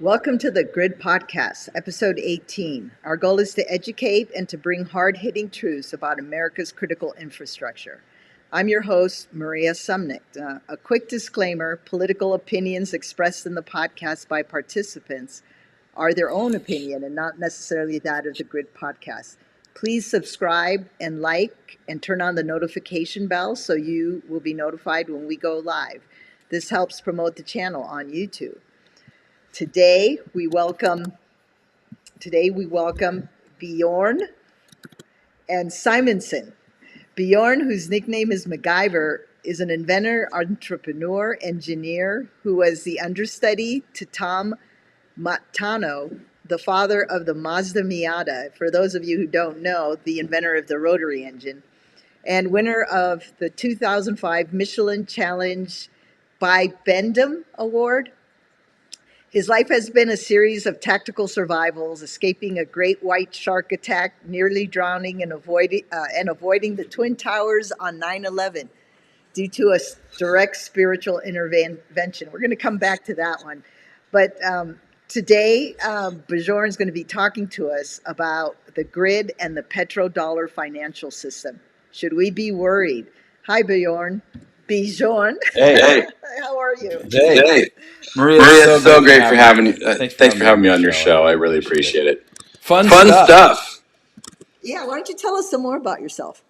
Welcome to the Grid Podcast, episode 18. Our goal is to educate and to bring hard-hitting truths about America's critical infrastructure. I'm your host, Maria Sumnicht. A quick disclaimer, political opinions expressed in the podcast by participants are their own opinion and not necessarily that of the Grid Podcast. Please subscribe and like and turn on the notification bell so you will be notified when we go live. This helps promote the channel on YouTube. Today we welcome Bjorn and Simundson. Bjorn, whose nickname is MacGyver, is an inventor, entrepreneur, engineer who was the understudy to Tom Matano, the father of the Mazda Miata. For those of you who don't know, the inventor of the rotary engine, and winner of the 2005 Michelin Challenge by Bendham Award. His life has been a series of tactical survivals, escaping a great white shark attack, nearly drowning, and avoiding the Twin Towers on 9/11 due to a direct spiritual intervention. We're going to come back to that one. But today, Bjorn is going to be talking to us about the grid and the petro-dollar financial system. Should we be worried? Hi, Bjorn. Bjorn. Hey. How are you? Hey. Maria, it's so great for having you. Thanks for having me on your show. I really appreciate it. Fun stuff. Yeah, why don't you tell us some more about yourself?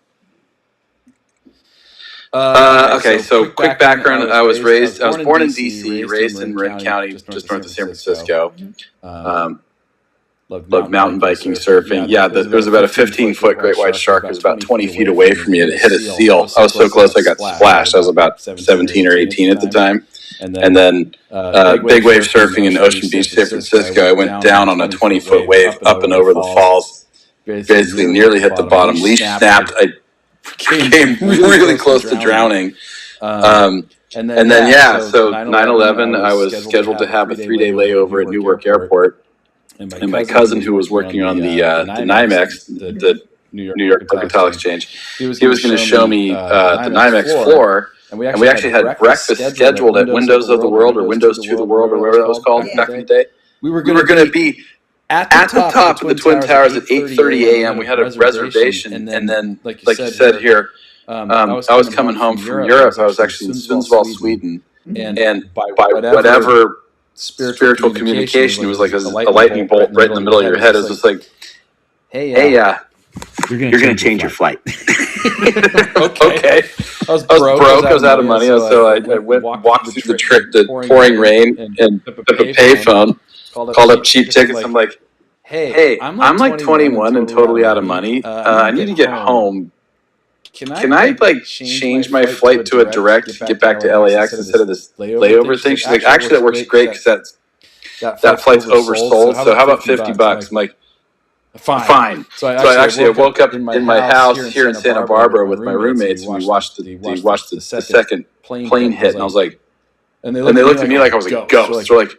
Okay, so quick background. I was born in D.C., raised in Marin County, just north of San Francisco. Loved mountain biking, surfing. Yeah, there was about a 15-foot great white shark. It was about 20 feet away from me, and it hit a seal. I was so close I got splashed. I was about 17 or 18 at the time. And then big wave surfing in Ocean Beach, San Francisco. I went down on a 20-foot wave up and over the falls. Basically nearly hit the bottom. Leash snapped. I came really close to drowning. And then, so 9/11, I was scheduled to have a 3-day layover at Newark Airport. And my cousin, who was working on the NYMEX, the New York Mercantile Exchange, he was going to show me the NYMEX floor. And we actually had breakfast scheduled at Windows of the World or Windows to the World or whatever that was called back in the day. We were going to be at the top of the Twin Towers at 8:30 a.m. We had a reservation. And then, like you said here, I was coming home from Europe. I was actually in Sundsvall, Sweden. And by whatever spiritual communication, it was like a lightning bolt right in the middle of your head. It was just like, hey, you're going to change your flight. Okay. I was broke. I was out of money. So I walked through the pouring rain and took a payphone, called up cheap tickets. I'm like, hey, I'm like 21 and totally out of money. I need to get home. Can I change my flight to a direct to get back to LAX instead of this layover thing? She's like, actually, that works great because that flight's oversold. So how about $50? I'm like, fine. So I woke up in my house here in Santa Barbara with my roommates, and we watched the second plane hit, and I was like, and they looked at me like I was a ghost. They're like,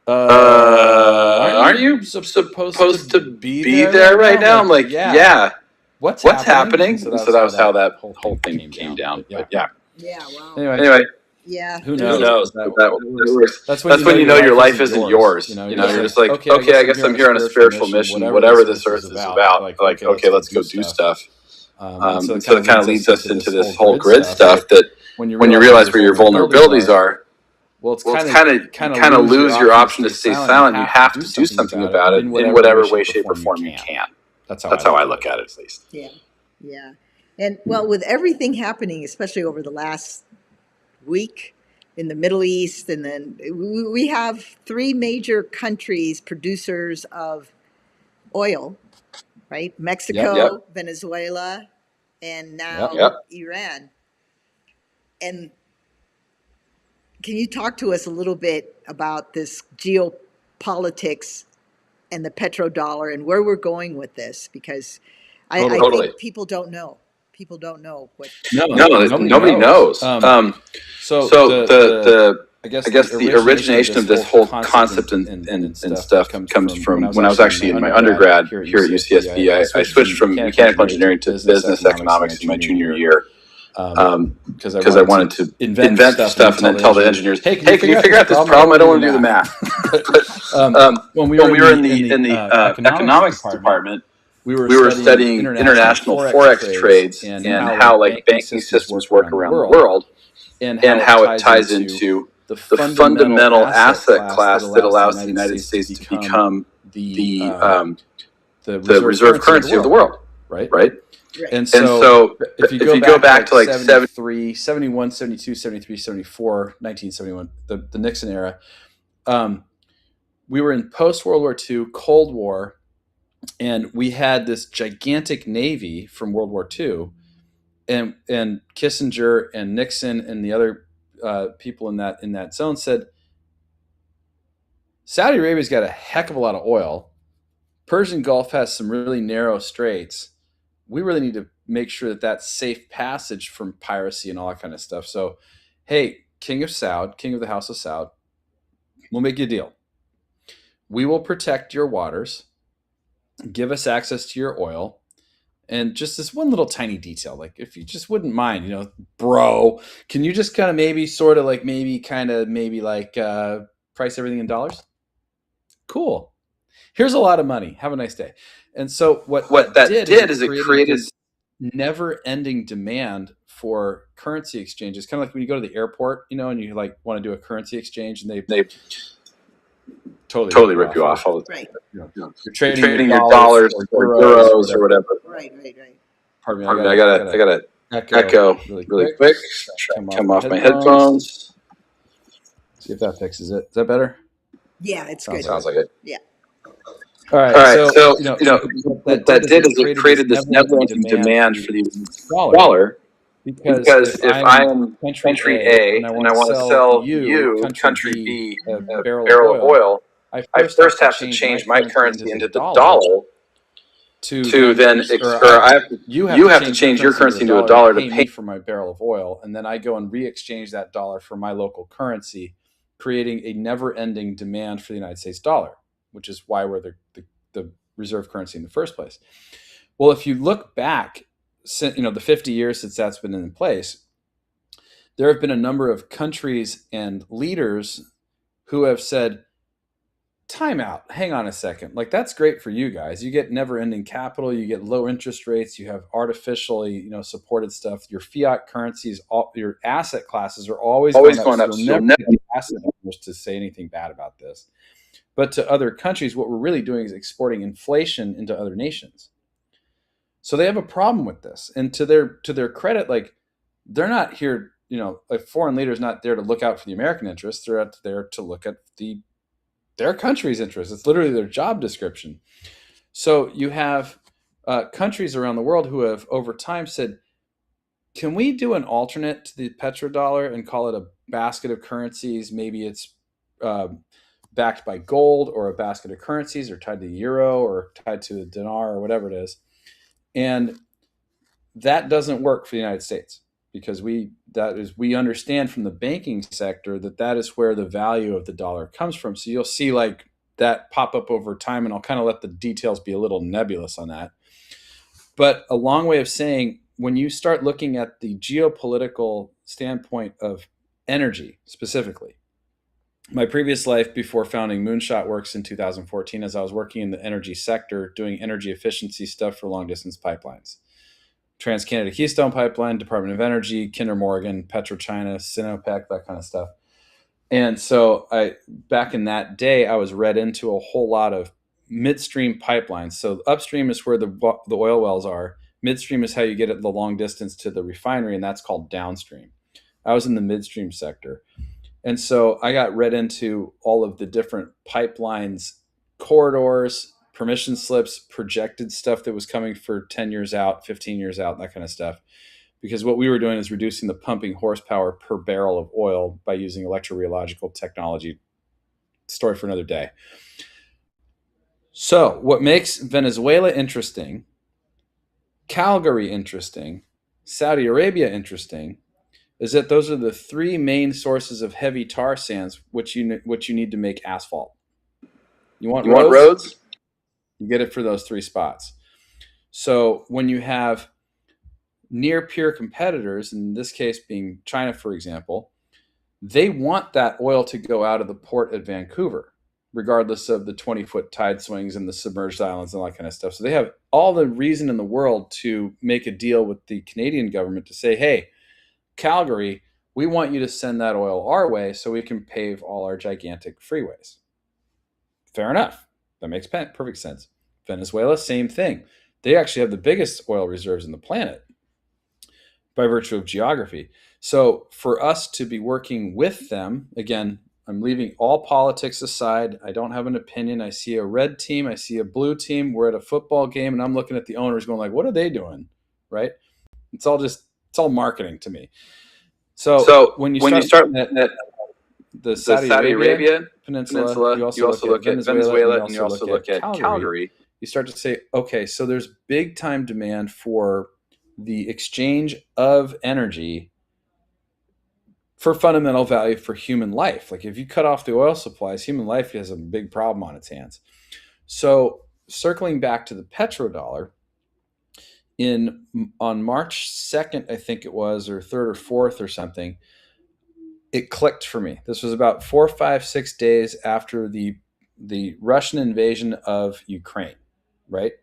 aren't you supposed to be there right now? I'm like, yeah. What's happening? So that was how that whole thing came down. But yeah. Yeah, wow. Anyway. Yeah. Who knows? That's when you know your life isn't yours. You know, you're just like, okay, I guess I'm here on a spiritual mission. Whatever this earth is about, like, okay, let's go do stuff. So it kind of leads us into this whole grid stuff that when you realize where your vulnerabilities are, well, it's kind of lose your option to stay silent. You have to do something about it in whatever way, shape, or form you can. That's how I look at it, at least. Yeah. And well, with everything happening, especially over the last week in the Middle East, and then we have 3 major countries producers of oil, right? Mexico, Venezuela, and now Iran. And can you talk to us a little bit about this geopolitics and the petrodollar and where we're going with this? Because I think people don't know. People don't know what. Nobody knows. So I guess the origination of this whole concept and stuff comes from when I was actually in my undergrad here at UCSB. I switched from mechanical engineering to business economics in my junior year. because I wanted to invent stuff and then tell the engineers, hey, can you figure out this problem? I don't want to do the math. When we were in the economics department, we were studying international forex trades and how like banking systems work around the world, and how it ties into the fundamental asset class that allows the United States to become the reserve currency of the world, right? And so if you go back to like 73, 71, 72, 73, 74, 1971, the Nixon era, we were in post-World War II, Cold War, and we had this gigantic Navy from World War II, and Kissinger and Nixon and the other people in that zone said, Saudi Arabia's got a heck of a lot of oil. Persian Gulf has some really narrow straits. We really need to make sure that that's safe passage from piracy and all that kind of stuff. So, hey, King of the House of Saud, we'll make you a deal. We will protect your waters, give us access to your oil, and just this one little tiny detail, like if you just wouldn't mind, bro, can you just kind of price everything in dollars? Cool. Here's a lot of money. Have a nice day. And so what that did is it created this never-ending demand for currency exchanges. Kind of like when you go to the airport, and you like want to do a currency exchange, and they totally rip you off all the time. Right. You're trading your dollars or euros or whatever. Right. Pardon me. I gotta echo really quick. Come off my headphones. See if that fixes it. Is that better? Yeah, it's good. Sounds like it. Yeah. All right. So what that did is it created this never-ending demand for the dollar. Because if I am country A and I want to sell you, country B, a barrel of oil, I first have to change my currency into the dollar you have to change your currency into a dollar to pay for my barrel of oil, and then I go and re-exchange that dollar for my local currency, creating a never-ending demand for the United States dollar, which is why we're the reserve currency in the first place. Well, if you look back, the 50 years since that's been in place, there have been a number of countries and leaders who have said, time out, hang on a second. Like, that's great for you guys. You get never-ending capital, you get low interest rates, you have artificially, supported stuff. Your fiat currencies, your asset classes are always going up. So you'll never get asset owners to say anything bad about this. But to other countries, what we're really doing is exporting inflation into other nations. So they have a problem with this. And to their credit, like, they're not here, a foreign leader is not there to look out for the American interests. They're out there to look at their country's interests. It's literally their job description. So you have countries around the world who have over time said, can we do an alternate to the petrodollar and call it a basket of currencies? Maybe it's backed by gold, or a basket of currencies, or tied to the euro, or tied to the dinar, or whatever it is. And that doesn't work for the United States, because we understand from the banking sector that is where the value of the dollar comes from. So you'll see like that pop up over time, and I'll kind of let the details be a little nebulous on that. But a long way of saying, when you start looking at the geopolitical standpoint of energy specifically, my previous life before founding Moonshot Works in 2014, as I was working in the energy sector, doing energy efficiency stuff for long distance pipelines. Trans-Canada Keystone Pipeline, Department of Energy, Kinder Morgan, PetroChina, Sinopec, that kind of stuff. And so back in that day, I was read into a whole lot of midstream pipelines. So upstream is where the oil wells are. Midstream is how you get it the long distance to the refinery, and that's called downstream. I was in the midstream sector. And so I got read into all of the different pipelines, corridors, permission slips, projected stuff that was coming for 10 years out, 15 years out, that kind of stuff. Because what we were doing is reducing the pumping horsepower per barrel of oil by using electrorheological technology. Story for another day. So what makes Venezuela interesting, Calgary interesting, Saudi Arabia interesting, is that those are the three main sources of heavy tar sands which you need to make asphalt. You want roads? You get it for those three spots. So when you have near peer competitors, in this case being China, for example, they want that oil to go out of the port at Vancouver, regardless of the 20-foot tide swings and the submerged islands and all that kind of stuff. So they have all the reason in the world to make a deal with the Canadian government to say, hey, Calgary, we want you to send that oil our way so we can pave all our gigantic freeways. Fair enough. That makes perfect sense. Venezuela, same thing. They actually have the biggest oil reserves in the planet by virtue of geography. So for us to be working with them, again, I'm leaving all politics aside. I don't have an opinion. I see a red team. I see a blue team. We're at a football game, and I'm looking at the owners going like, what are they doing? Right? It's all marketing to me. So when you start at the Saudi Arabia Peninsula, you also look at Venezuela, and you also look at Calgary. You start to say, okay, so there's big time demand for the exchange of energy for fundamental value for human life. Like if you cut off the oil supplies, human life has a big problem on its hands. So circling back to the petrodollar, on March 2nd, I think it was, or 3rd or 4th or something, it clicked for me. This was about 4, 5, 6 days after the Russian invasion of Ukraine, right?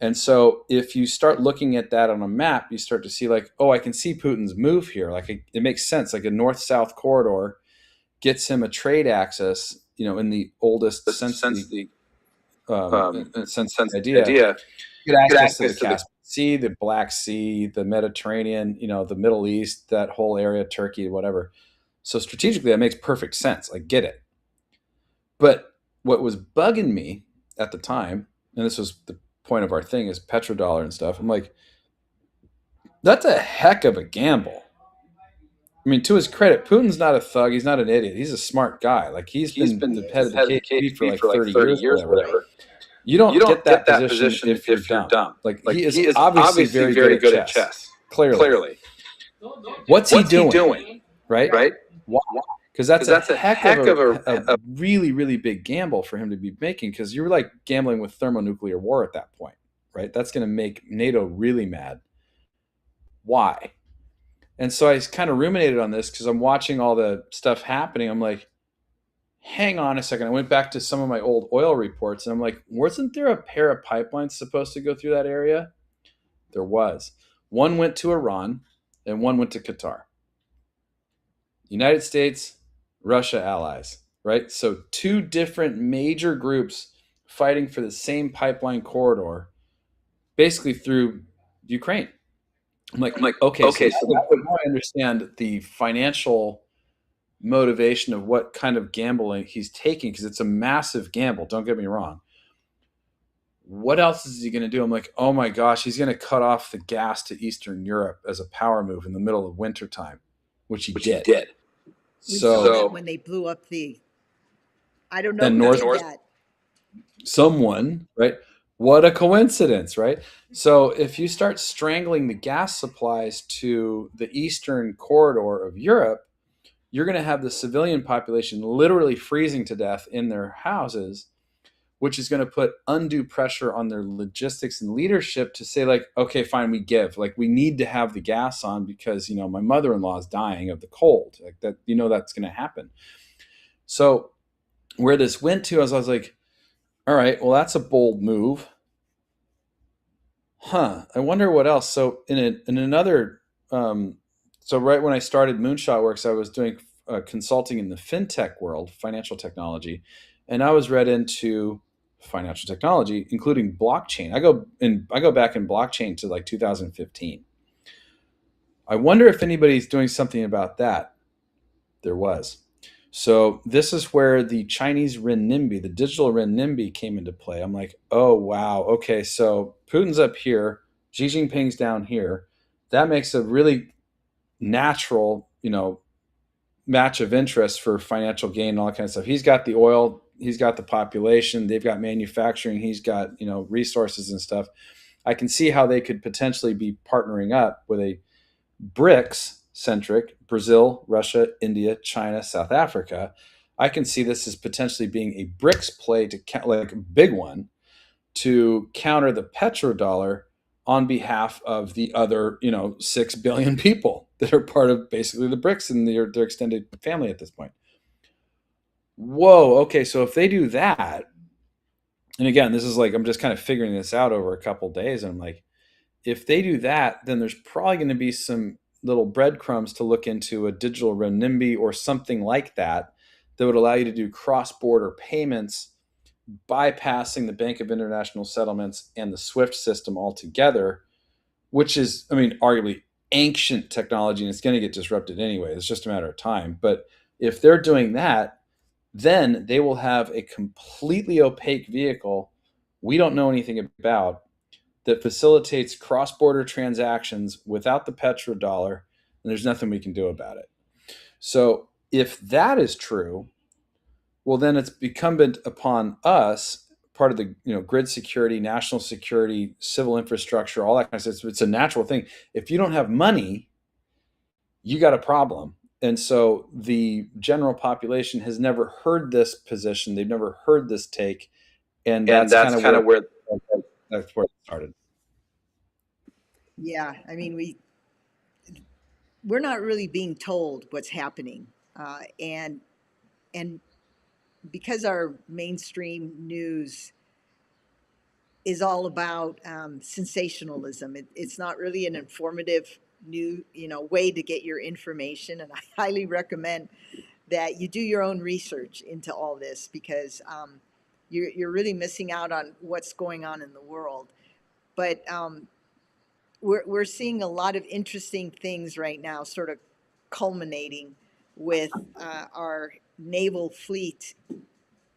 And so if you start looking at that on a map, you start to see like, oh, I can see Putin's move here. Like it makes sense. Like a north-south corridor gets him a trade access, in the oldest sense the idea. Get access to the Caspian Sea, the Black Sea, the Mediterranean, the Middle East, that whole area, Turkey, whatever. So strategically, that makes perfect sense. I get it. But what was bugging me at the time, and this was the point of our thing, is petrodollar and stuff. I'm like, that's a heck of a gamble. I mean, to his credit, Putin's not a thug. He's not an idiot. He's a smart guy. Like he's been the head of the KGB for like 30 years or whatever. You don't get that position if you're dumb. Like he is obviously very good at chess. Clearly. What's he doing? Right? Why? Because that's a heck of a really, really big gamble for him to be making, because you're like gambling with thermonuclear war at that point, right? That's going to make NATO really mad. Why? And so I kind of ruminated on this because I'm watching all the stuff happening. I'm like, hang on a second. I went back to some of my old oil reports and I'm like, wasn't there a pair of pipelines supposed to go through that area? There was. One went to Iran and one went to Qatar. United States, Russia allies, right? So two different major groups fighting for the same pipeline corridor, basically through Ukraine. I'm like, okay, so now I understand the financial motivation of what kind of gambling he's taking, because it's a massive gamble. Don't get me wrong. What else is he going to do? I'm like, oh my gosh, he's going to cut off the gas to Eastern Europe as a power move in the middle of wintertime, which he did. We saw that when they blew up I don't know who did that. Someone, right? What a coincidence, right? So if you start strangling the gas supplies to the eastern corridor of Europe, you're going to have the civilian population literally freezing to death in their houses, which is going to put undue pressure on their logistics and leadership to say like, okay, fine, we give. Like we need to have the gas on because, my mother-in-law is dying of the cold. Like that, that's going to happen. So where this went to, I was like, all right, well, that's a bold move. I wonder what else. So in another, so right when I started Moonshot Works, I was doing consulting in the fintech world, financial technology, and I was read into financial technology, including blockchain. I go back in blockchain to like 2015. I wonder if anybody's doing something about that. There was. So this is where the Chinese renminbi, the digital renminbi, came into play. I'm like, oh, wow. Okay, so Putin's up here, Xi Jinping's down here. That makes a really natural, match of interest for financial gain and all that kind of stuff. He's got the oil, he's got the population, they've got manufacturing, he's got, resources and stuff. I can see how they could potentially be partnering up with a BRICS-centric, Brazil, Russia, India, China, South Africa. I can see this as potentially being a BRICS play, to like a big one, to counter the petrodollar on behalf of the other, 6 billion people that are part of basically the BRICS and their extended family at this point. Whoa, okay, so if they do that, and again, this is like, I'm just kind of figuring this out over a couple of days, and I'm like, if they do that, then there's probably going to be some little breadcrumbs to look into a digital renminbi or something like that would allow you to do cross-border payments, bypassing the Bank of International Settlements and the SWIFT system altogether, which is, arguably ancient technology, and it's going to get disrupted anyway. It's just a matter of time. But if they're doing that, then they will have a completely opaque vehicle we don't know anything about that facilitates cross-border transactions without the petro-dollar, and there's nothing we can do about it. So if that is true, well, then it's incumbent upon us, part of the grid security, national security, civil infrastructure, all that kind of stuff. It's a natural thing. If you don't have money, you got a problem. And so the general population has never heard this position. They've never heard this take. And that's kind of where it started. Yeah, we're not really being told what's happening, and because our mainstream news is all about sensationalism, it's not really an informative way to get your information. And I highly recommend that you do your own research into all this, because you're really missing out on what's going on in the world. But we're seeing a lot of interesting things right now, sort of culminating with our naval fleet,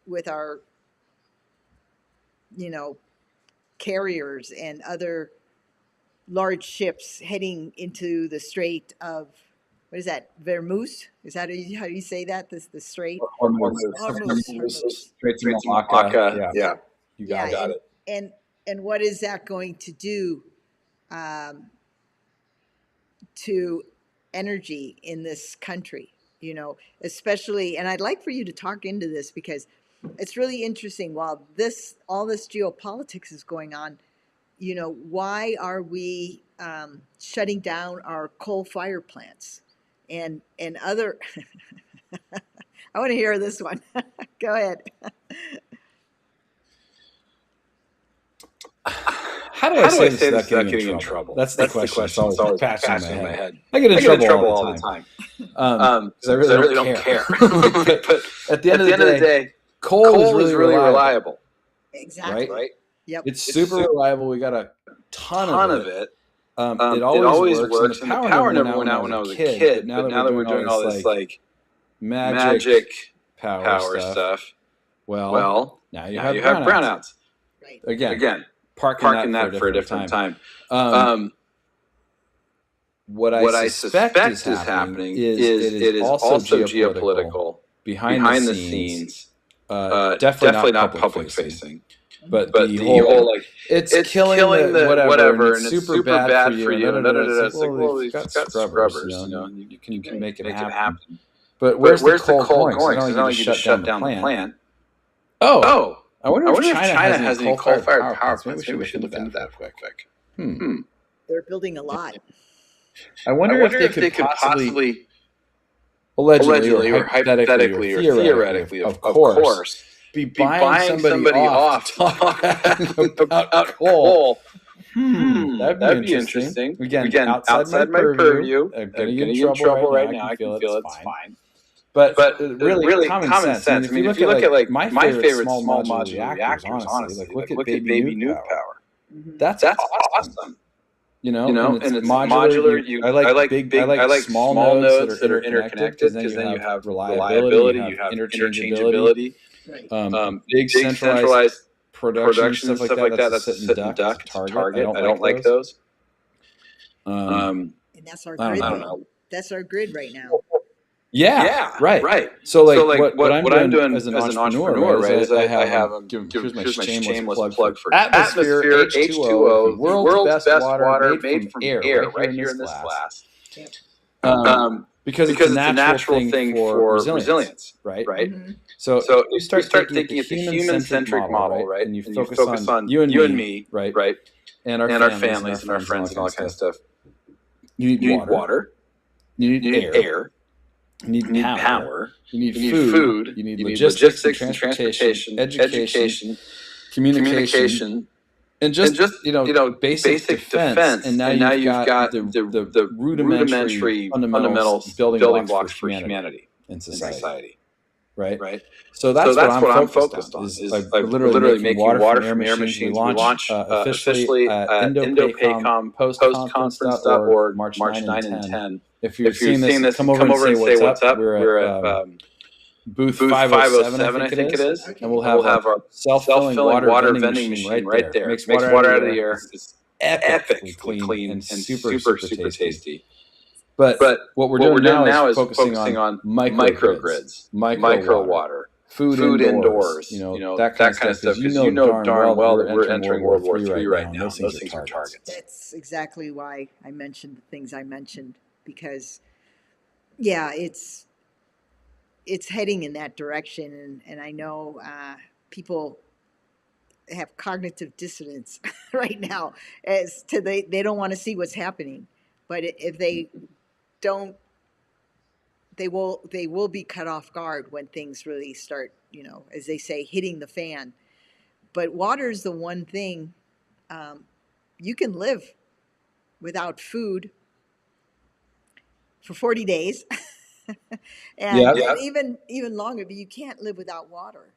with our carriers and other large ships heading into the Strait of, what is that, Vermouth? Is that how you say that? The Strait? Hormuz. Strait of Malacca. Yeah. You got it. And what is that going to do to energy in this country? Especially, and I'd like for you to talk into this, because it's really interesting. While all this geopolitics is going on, why are we shutting down our coal fire plants and other? I want to hear this one. Go ahead. How do I say this without getting in trouble? That's the question. It's always passing in my head. I get in trouble all the time because I really don't care. But at the end of the day, coal is really reliable. Exactly. Right? Yep. It's super reliable. We got a ton of it. It always works. And the power never went out when I was a kid. But now that we're doing all this like magic power stuff, well, now you have brownouts. Right. Again. Parking that for a different time. What I suspect is happening is it is also geopolitical behind the scenes. Definitely not public facing. But the whole like it's killing the whatever, and it's super bad for you. It's like, well, you've got scrubbers. You can make it happen. But where's the coal going? Because it's not like you just shut down the plant. Oh. I wonder if China has any coal-fired power plants. Maybe we should look into that quick. They're building a lot. I wonder if they could possibly, allegedly or hypothetically or theoretically, of course, be buying somebody off talking about coal. That'd be interesting. Again, outside my purview. I'm getting in trouble right now. I can feel it's fine. But really common sense. If you look at like my favorite small modular reactors, honestly, like look at baby nuke power. That's awesome. And it's modular. I like small nodes that are interconnected, because then you have reliability, you have interchangeability. Big centralized production and stuff like that. That's a sit and duck target. I don't like those. And that's our grid. I don't know. That's our grid right now. Yeah, right. So what I'm doing as an entrepreneur, right, is I have here's my shameless plug for Atmosphere H2O, the world's best water made from air, right here in this glass. Because it's a natural thing for resilience, right? Mm-hmm. So So you we start thinking at the at the human-centric model, right? And you focus on you and me, right? right? And our And our families families and our friends and all that kind of stuff. stuff. You need You need water. You need You need air. air. You need You need power. power. You need You need food. food. You need You need logistics and logistics and transportation, education, communication, and just basic basic defense. And now you've got the rudimentary fundamentals building blocks for humanity in society. Right? So that's what I'm focused on. Is I'm literally making water from air machines. We launch officially at IndoPACOM postconference.org March 9 and 10. If you're seeing this, come over and say what's up. We're at booth 507, I think it is. Okay. And we'll have our self-filling water vending machine right there. Makes water out of the air. It's epically clean and super tasty. But what we're doing now is focusing on microgrids, micro water, food indoors, that kind of stuff. Because you know darn well that we're entering World War III right now. And those things are targets. That's exactly why I mentioned the things I mentioned, because, yeah, it's heading in that direction, and I know people have cognitive dissonance right now as to they don't want to see what's happening, but if they don't, they will be cut off guard when things really start, as they say, hitting the fan. But water is the one thing. You can live without food for 40 days and even longer, but you can't live without water.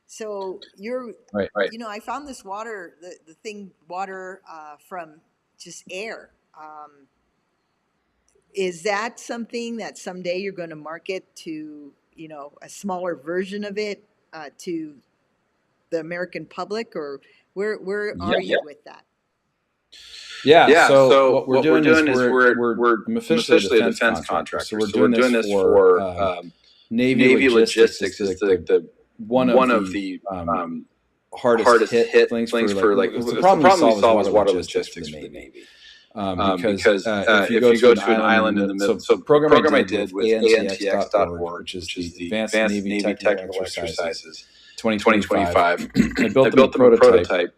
So you're Right. I found this water, the thing water from just air. Is that something that someday you're going to market to, a smaller version of it to the American public, or where are you with that? Yeah. So what we're doing is I'm officially a defense contractor. So we're doing this for Navy logistics. Is the one of the hardest hit things for the problem we solve is water logistics for the Navy. Because if you go to an island in the middle, so the program I did was antx.org, which is the Advanced Navy Technical Exercises 2025. I built them a prototype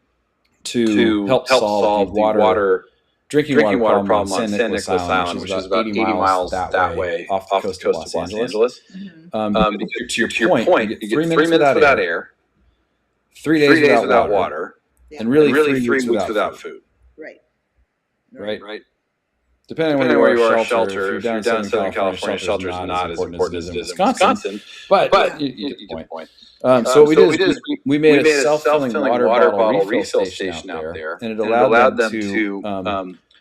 to help solve the drinking water problem on San Nicolas Island, which is about 80 miles that way off the coast of Los Angeles. Mm-hmm. To your point, you get 3 minutes without air, 3 days without water, and really 3 weeks without food. Right. Depending on where you are, shelter. If you're down in Southern California, shelter is not as important as it is in Wisconsin. But you get the point. So what we did is we made a self-filling water bottle refill station out there, and it allowed them to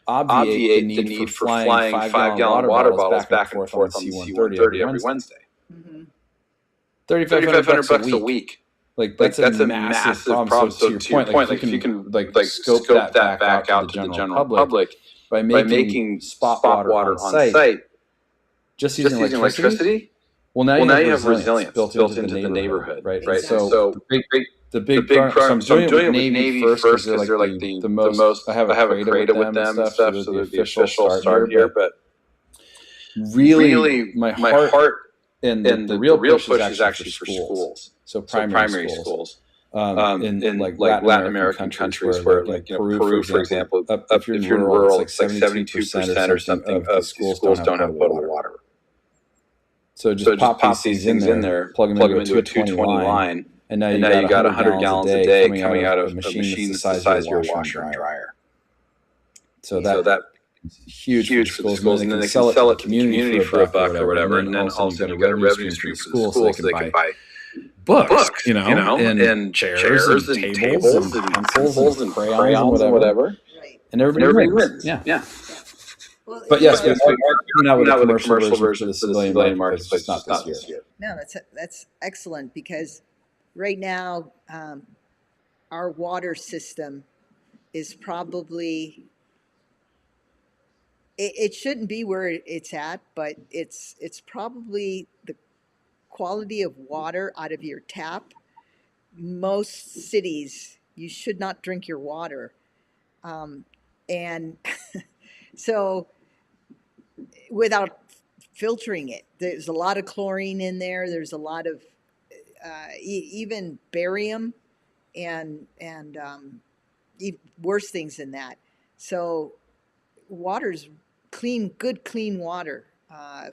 obviate the need for flying 5-gallon water bottles back and forth on the C-130 every Wednesday. Mm-hmm. $3,500 a week. That's a massive problem. So to your point, if you can scope that back out to the general public by making spot water on site, just using electricity. Well, now you have resilience built into the neighborhood, right? Exactly. So the big problem. So I'm doing it with Navy first because they're like the most. I have a creative with them and stuff. So they're the official start here, but really my heart and the real push is actually for schools. So primary schools. In Latin American countries where Peru, for example, if you're in rural, it's like 72% or something of the schools don't have potable water. So just pop these things in there, plug them into a 220 line, and now you got 100 gallons a day coming out of a machine the size of your washer and dryer. So that huge for the schools, and then they can sell it to the community for $1 or whatever, and then all of a sudden you've got a revenue stream for the schools so they can buy books, and chairs and tables and pencils and crayons and whatever. Right. And everybody wins. Yeah. Well, But yes, we're coming out with a commercial version for the civilian marketplace, just not this year. No, that's excellent, because right now our water system is probably it shouldn't be where it's at, but it's probably the quality of water out of your tap. Most cities, you should not drink your water, and so without filtering it. There's a lot of chlorine in there. There's a lot of even barium and worse things than that. So water's clean, good clean water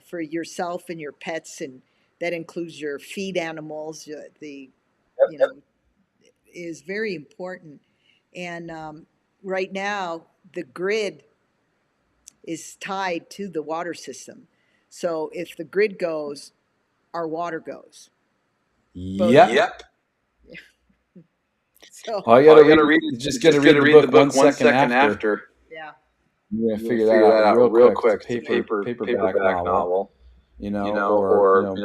for yourself and your pets, and that includes your feed animals. You know, is very important. And right now, the grid is tied to the water system. So if the grid goes, our water goes. Yep. So All you gotta read is just gotta read the book 1 second after. yeah, You're gonna figure that out real quick. It's a paperback novel, or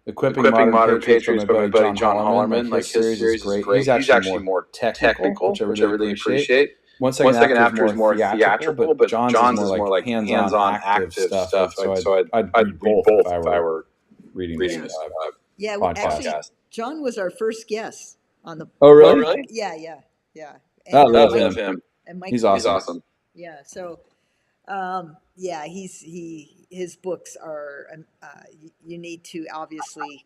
Equipping Modern Patriots by my buddy John Hollerman. Like his series is great. He's actually more technical, which I really appreciate. 1 second after is more theatrical, but John's is more like hands-on active stuff. So I'd read both if I were reading this actually, podcast. John was our first guest on the. Oh, really? Yeah. And, I love him. And Mike, he's awesome. Yeah. So, his books are. You need to obviously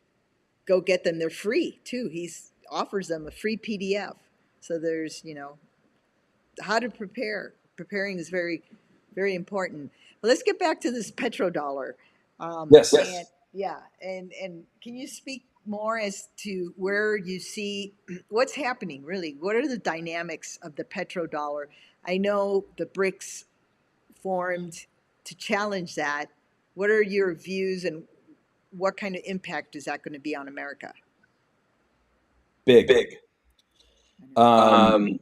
go get them. They're free too. He offers them a free PDF. So there's how to prepare. Preparing is very, very important. But let's get back to this petrodollar. Yes. And can you speak more as to where you see what's happening really? What are the dynamics of the petrodollar? I know the BRICS formed to challenge that. What are your views, and what kind of impact is that going to be on America? Big. So I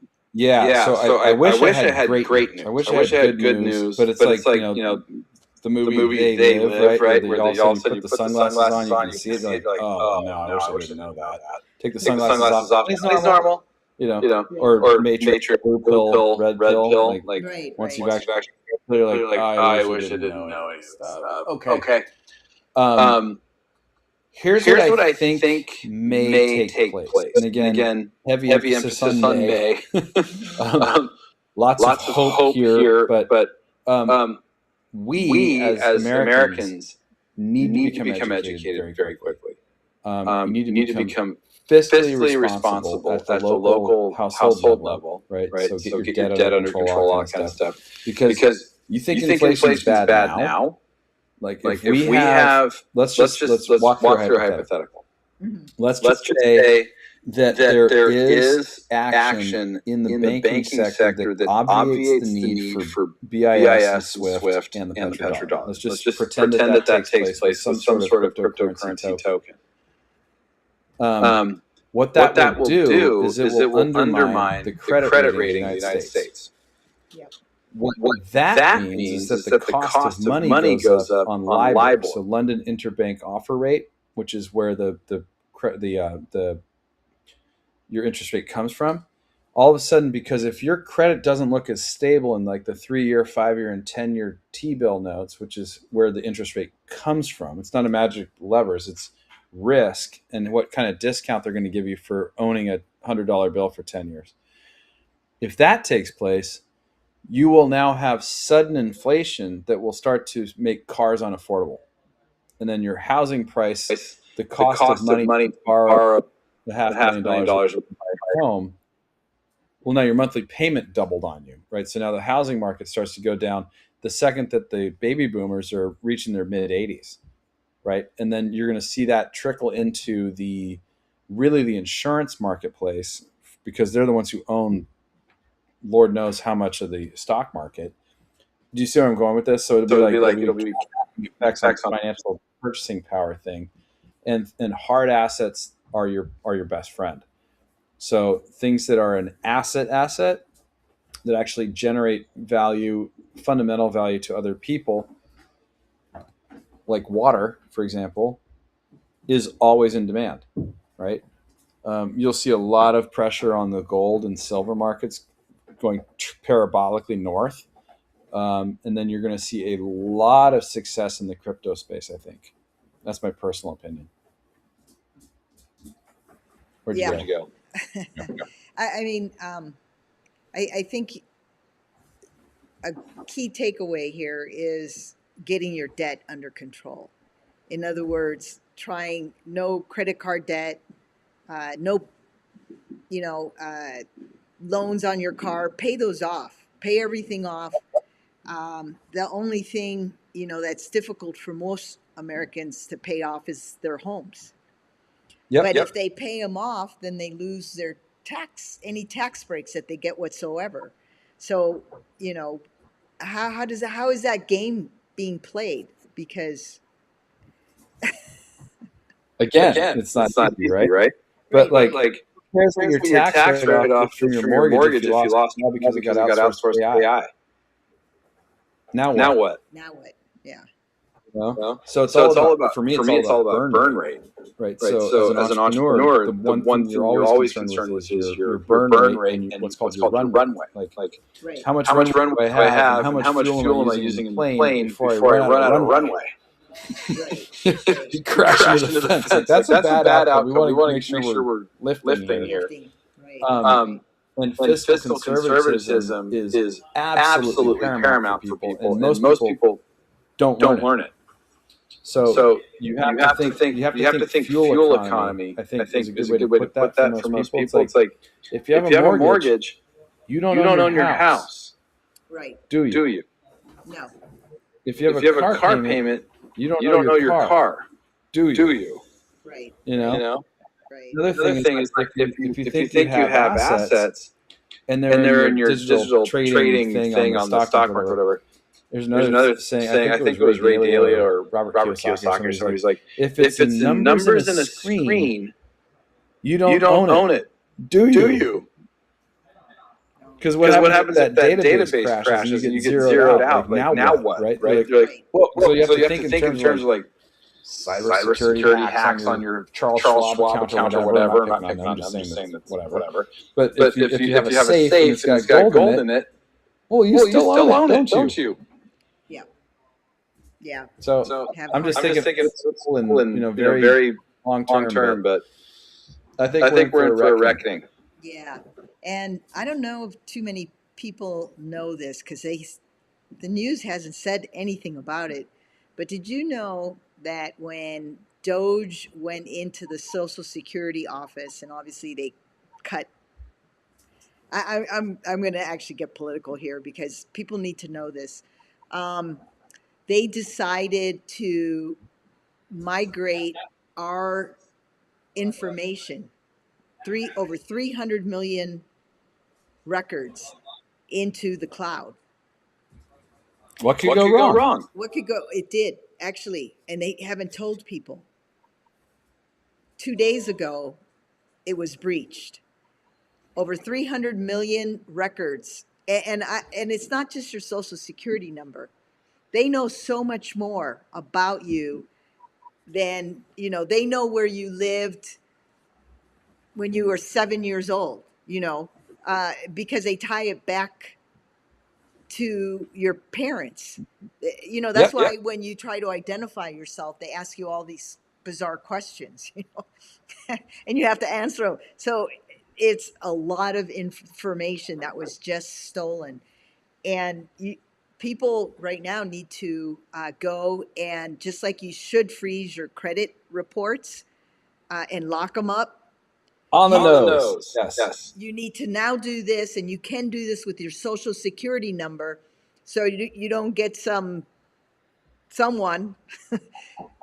wish I had great news. I wish I had good news. But it's like the movie They Live, right? Where they all of a sudden you put the sunglasses on, you can see it. You're like, oh no, I wish I didn't know that. Take the sunglasses off. It's normal. Or Matrix, blue pill, red pill. Like once you've actually, you're like, I wish I didn't know any stuff. Okay. Here's what I think may take place. And again, heavy emphasis on may. Lots of hope here, but we as Americans need to become educated very quickly. You need to become fiscally responsible at the local household level, right? So get your debt under control, all that kind of stuff. Because you think inflation is bad now. Like if we have, let's walk through a hypothetical. Mm-hmm. Let's just say that there is action in the banking sector that obviates the need for BIS, SWIFT, and the petrodollar. Let's just pretend that takes place with some sort of cryptocurrency token. What that will do is it will undermine the credit rating of the United States. Yep. What that means is that the cost of money goes up on LIBOR. So London Interbank Offer Rate, which is where your interest rate comes from. All of a sudden, because if your credit doesn't look as stable in like the 3-year, 5-year, and 10-year T-bill notes, which is where the interest rate comes from, it's not a magic levers, it's risk and what kind of discount they're going to give you for owning a $100 bill for 10 years. If that takes place, you will now have sudden inflation that will start to make cars unaffordable. And then your housing price, the cost of money to borrow the $500,000 to buy a home, well, now your monthly payment doubled on you, right? So now the housing market starts to go down the second that the baby boomers are reaching their mid-80s, right? And then you're going to see that trickle into the insurance marketplace, because they're the ones who own Lord knows how much of the stock market. Do you see where I'm going with this? So it'll be effects on financial purchasing power thing, and hard assets are your best friend. So things that are an asset that actually generate value, fundamental value to other people, like water, for example, is always in demand, right? You'll see a lot of pressure on the gold and silver markets going parabolically north. And then you're going to see a lot of success in the crypto space, I think. That's my personal opinion. Where'd you go? I think a key takeaway here is getting your debt under control. In other words, trying no credit card debt, no, you know, loans on your car, pay those off, pay everything off. The only thing, that's difficult for most Americans to pay off is their homes. But if they pay them off, then they lose their any tax breaks that they get whatsoever. So, how is that game being played? Because again, it's not easy, right? But like transferring your tax write-off from your mortgage if you lost now because it got outsourced to AI. Now what? Now what? Yeah. So it's all about, for me, it's all about burn rate. Right. So as an entrepreneur, the one thing you're always concerned with is your burn rate and what's called your runway. Like Right. how much runway do I have, and how much fuel am I using in the plane before I run out of runway? Right. You crash into the fence. Like, that's a bad outcome. We want to make sure we're lifting here. Right. And fiscal conservatism is absolutely paramount for people, and most people don't learn it. So you have to think fuel economy. I think is a good way to put that for most people. It's like if you have a mortgage, you don't own your house. Right. Do you? No. If you have a car payment, you don't know your car. Do you? Right. Right. Another thing is like if you think you have assets and they're in your digital trading thing on the stock market or whatever. There's another saying, I think it was Ray Dalio or Robert Kiyosaki or somebody. He's like, if it's in numbers in a screen, you don't own it. Do you? Because what happens if that database crashes and you get zeroed out? Like, now what? Right? You're like, so you have to think in terms of like cybersecurity hacks on your Charles Schwab account or whatever. I'm not picking on them. I'm just saying that whatever. But if you have a safe and it's got gold in it, well, you still own it, don't you? Yeah. So I'm just thinking it's in very long term, but I think we're in for a reckoning. Yeah, and I don't know if too many people know this because the news hasn't said anything about it. But did you know that when Doge went into the Social Security office, and obviously they cut. I'm going to actually get political here because people need to know this. They decided to migrate our information, over 300 million records, into the cloud. What could go wrong? It did, actually, and they haven't told people. 2 days ago, it was breached. Over 300 million records. And it's not just your Social Security number. They know so much more about you than, they know where you lived when you were 7 years old, because they tie it back to your parents. That's why when you try to identify yourself, they ask you all these bizarre questions, and you have to answer them. So it's a lot of information that was just stolen. And people right now need to go and, just like you should freeze your credit reports and lock them up. On the nose. Yes. You need to now do this, and you can do this with your Social Security number, so you don't get someone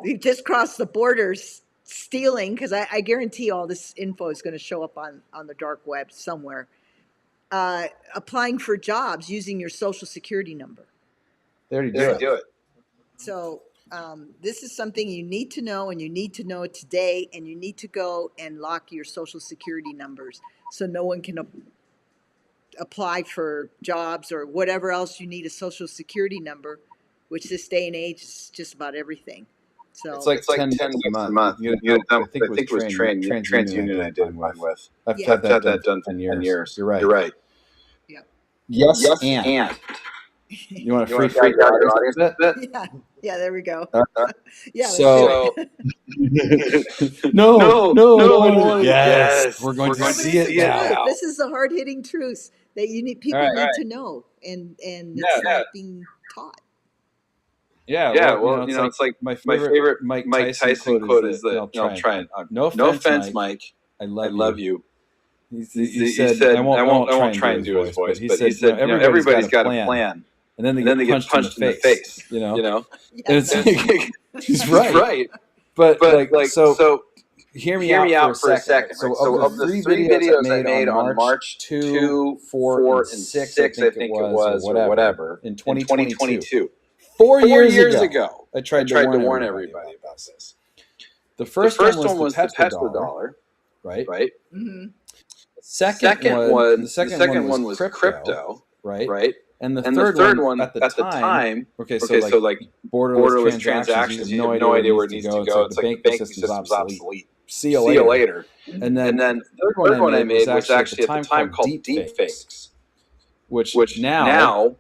who just crossed the borders stealing, because I guarantee all this info is going to show up on the dark web somewhere. Applying for jobs using your Social Security number. There you do it. So this is something you need to know, and you need to know it today, and you need to go and lock your Social Security numbers so no one can apply for jobs or whatever else you need a Social Security number, which this day and age is just about everything. So it's like 10 a month. I think it was TransUnion I did mine with. I've had that done for 10 years. You're right. Yeah. Yes, and. You want to freak out your audience a bit? Yeah, there we go. Yeah. So, no. Yes, we're going to see it now. This is the hard-hitting truth that people need to know, and it's not being taught. Yeah, well, it's like my my favorite Mike Mike Tyson quote is that, I'll try and, no no offense, offense, Mike. Mike, I I love you. He He said, said, I won't try and do his voice, but he said, everybody's got a plan, and then they and then get they get punched in the face, Yeah, and it's that's like, he's He's right. right. But But so hear me out for a second. Right? So of the three videos I made on March 2, 4, and 6, I think it was, or whatever, in 2022, 4 years ago, I tried to warn everybody about this. The first one was the petro-dollar, right? Mm-hmm. The second one was crypto, right? And the third one at the time, okay, so like borderless transactions, you have no idea where it needs to go. It's like the banking system's obsolete. See you later. And then the third one I made was actually at the time called deepfakes, which now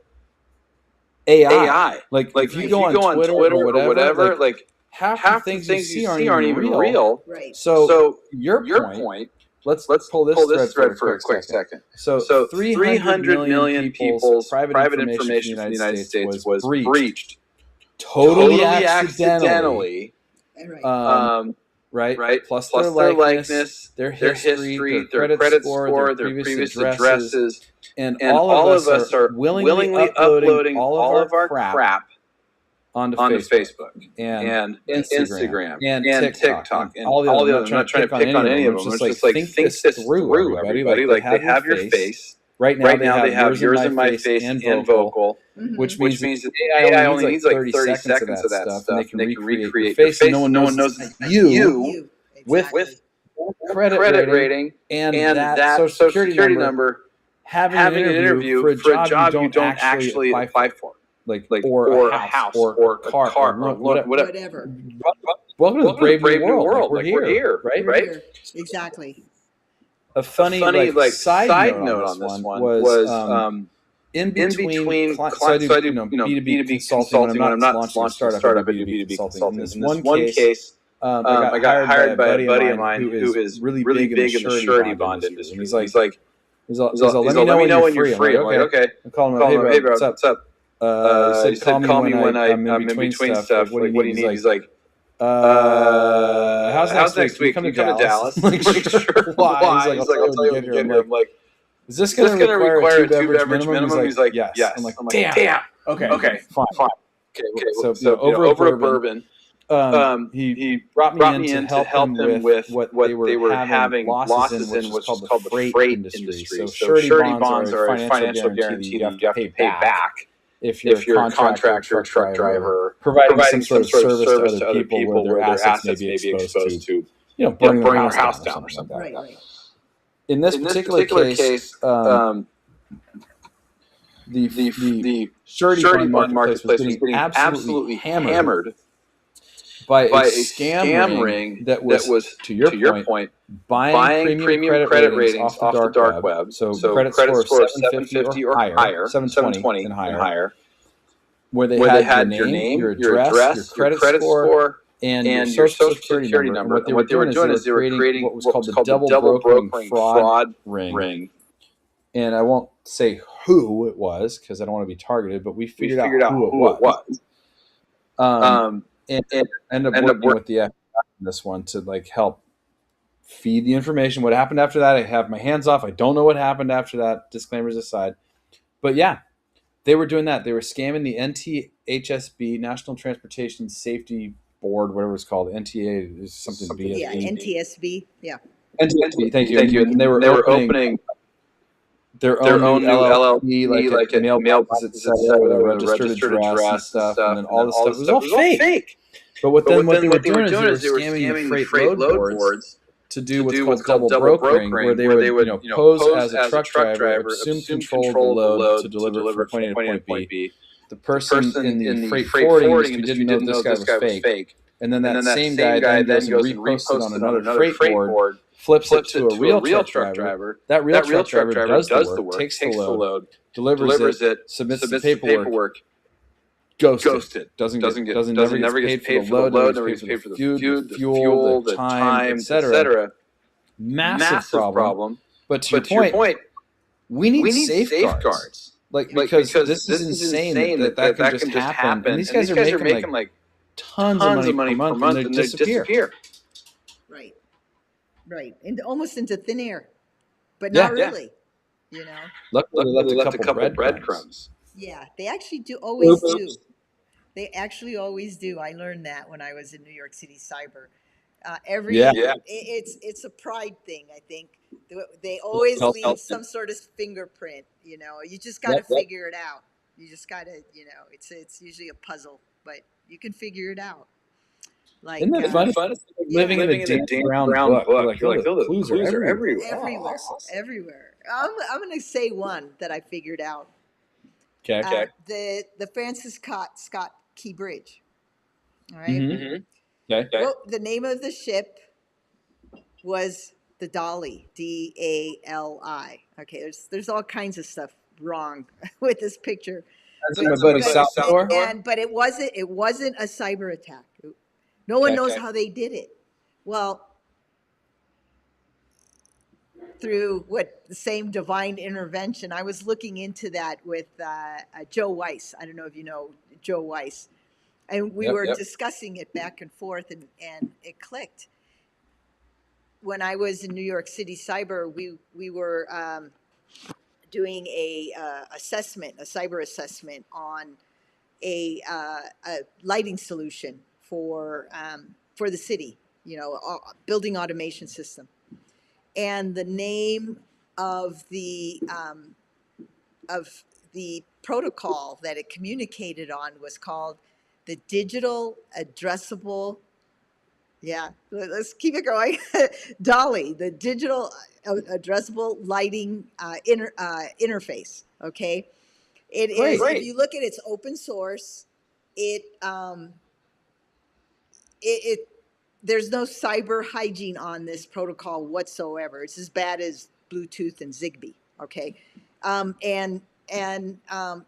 AI. Like if you go on Twitter or whatever, like half the things you see aren't even real. Right. So your point. Let's pull this thread for a quick second. So 300 million people's private information from the United States was breached. Totally accidentally. Right? Plus their likeness, their history, their credit score, their previous addresses. And all of us are willingly uploading all of our crap onto Facebook and Instagram and TikTok and all the others. I'm not trying to pick on any of them. It's just like, think this through, everybody. Like they have your face. Right now they have yours and my face and vocal, Mm-hmm. which means that AI only needs like 30 seconds of that stuff, and they can recreate your face. No one knows you with credit rating and that social security number having an interview for a job you don't actually apply for. Like or a house or a car or whatever. Welcome to the brave new world. Like we're here, right? We're here. Exactly. A funny like side note on this one was in between so I do B2B consulting when I'm not launching a startup, I do B2B consulting. In this one case, I got hired by a buddy of mine who is really big in the surety bond industry. He's like, let me know when you're free. I'm like, okay. I'm calling him up, hey bro, what's up? He said, call me when I'm in between stuff. Like, what do you need? He's like, how's next week? Can you come to Dallas? I'm like, sure. Why? He's like, I'll tell you when you get here. I'm like, is this going to require a 2-beverage minimum? He's like, yes. I'm like, damn. Okay, fine. Okay, so over a bourbon, he brought me in to help him with what they were having losses in, which is called the freight industry. So surety bonds are a financial guarantee that you have to pay back if you're a contractor, truck driver, providing some sort of service to other people where their assets may be exposed to, burning their house down or something like that. Right. In this particular case, the surety bond marketplace was getting absolutely hammered by a scam ring that was, to your point, buying premium credit ratings off the dark web. So credit score of 750 or higher, 720 and higher, where they had your name, your address, your credit score, and your social security number. And what they were doing is they were creating what was called the double brokering fraud ring. And I won't say who it was because I don't want to be targeted, but we figured out who it was. And ended up working with the FBI on this one to like help feed the information. What happened after that, I have my hands off. I don't know what happened after that, disclaimers aside. But yeah, they were doing that. They were scamming the NTHSB, National Transportation Safety Board, whatever it's called. NTA is something BSB. Yeah, NTSB. Yeah. NTSB, thank you. And they were opening their own new LLC, like a mailbox, etc., with a registered address and stuff, and then all this stuff. It was all fake. But what they were doing is they were scamming the freight load boards to do what's called double brokering, where they would pose as a truck driver, assume control of the load to deliver from point A to point B. The person in the freight forwarding industry didn't know this guy was fake. And then that same guy then goes and reposts it on another freight board, flips it to a real truck driver. That real truck driver does the work, takes the load, delivers it, submits the paperwork, ghosted. Never gets paid for the load, never gets paid for the fuel, the time, etc. Massive problem. But to your point, we need safeguards. because this is insane that can just happen. And these guys are making like tons of money per month and they disappear. Right. And almost into thin air, but not really, you know. Luckily, they left a couple breadcrumbs. Yeah, they actually always do. They actually always do. I learned that when I was in New York City Cyber. It's a pride thing, I think. They always leave some sort of fingerprint, you know. You just got to figure it out. You just got to, you know, it's usually a puzzle, but you can figure it out. Like, isn't that fun? It's like living in a Dan Brown book. Like, the clues are everywhere. Everywhere. I'm going to say one that I figured out. Okay. The Francis Scott Key Bridge. All right. Mm-hmm. Okay. Well, the name of the ship was the Dali, D-A-L-I. Okay, there's all kinds of stuff wrong with this picture. But it wasn't a cyber attack. No one knows how they did it. Well, through the same divine intervention. I was looking into that with Joe Weiss. I don't know if you know Joe Weiss. And we were discussing it back and forth, and it clicked. When I was in New York City Cyber, we were doing a cyber assessment on a lighting solution for the city, you know, building automation system. And the name of the protocol that it communicated on was called the digital addressable. Yeah, let's keep it going. DALI, the digital addressable lighting interface. Okay, it is. If you look at its open source, there's no cyber hygiene on this protocol whatsoever. It's as bad as Bluetooth and Zigbee. Okay,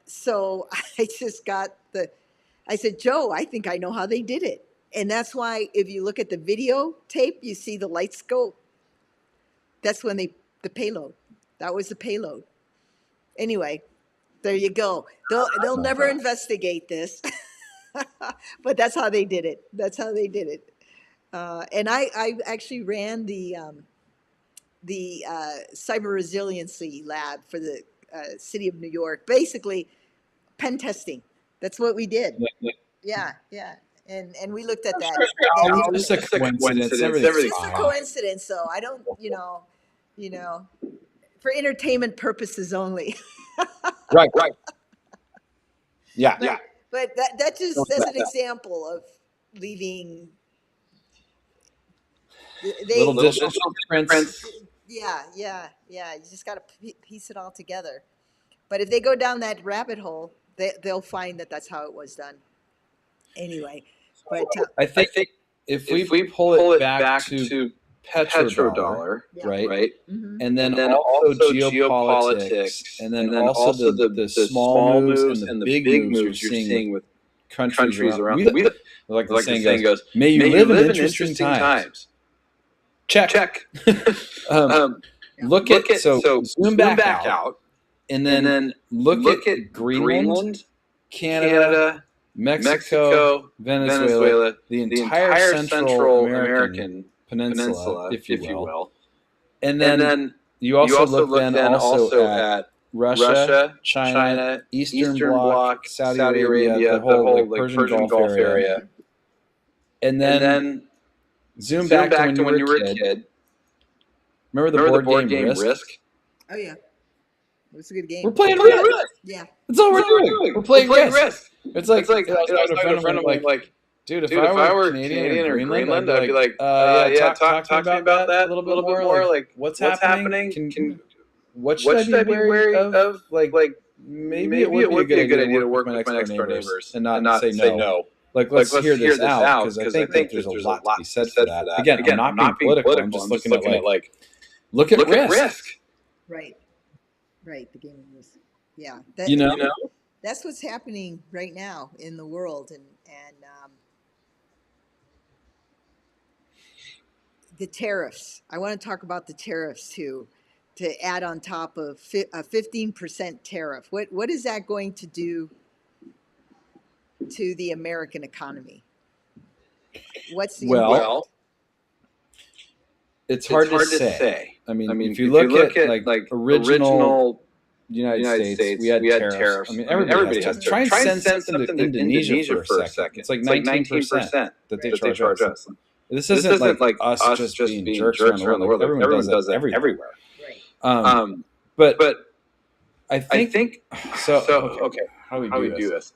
so I just got I said, Joe, I think I know how they did it. And that's why if you look at the video tape, you see the lights go. That's when the payload. That was the payload. Anyway, there you go. They'll never investigate this. But that's how they did it. And I actually ran the cyber resiliency lab for the city of New York. Basically, pen testing. That's what we did. Yeah. And we looked at that. It's just a coincidence. It's just a coincidence, so I don't, you know, for entertainment purposes only. Right. Yeah. But that's an example of leaving little digital prints. Yeah. You just got to piece it all together. But if they go down that rabbit hole, they'll find that that's how it was done. Anyway, but I think if we pull it back to petro-dollar, right? Mm-hmm. And then also geopolitics, and then also the small moves and the big moves you're seeing with countries around. Like the saying goes, may you live in interesting times. Check. Look at zoom back out, and then look at Greenland, Canada, Mexico, Venezuela, the entire Central American peninsula, if you will. And then you also look at Russia, China, Eastern Bloc, Saudi Arabia, the whole Persian Gulf area. And then zoom back to when you were a kid. Remember the board game Risk? Oh, yeah. It was a good game. We're playing Risk. Yeah. That's all we're doing. We're playing Risk. It's like I was talking to a friend of mine, like, dude, if I were Canadian or Greenland, I'd be like, talk to me about that a little bit more. Like, what's happening? What should I be wary of? Like maybe it would be a good idea to work with my next door neighbors and not say no. Like, let's hear this out, because I think there's a lot to be said for that. Again, I'm not being political. I'm just looking at like, look at Risk. Right. The game of Risk. Yeah. That's what's happening right now in the world, and the tariffs. I want to talk about the tariffs too. to add on top of a 15% tariff. What is that going to do to the American economy? What's the impact? It's hard to say. I mean, if you look at like original United States, we had tariffs. I mean, everybody has tariffs. Try and send something to Indonesia for a second. It's like 19% that they charge us. This isn't like us just being jerks around the world. Like, everyone does that everywhere. Right. But I think so. Okay, how do we do this?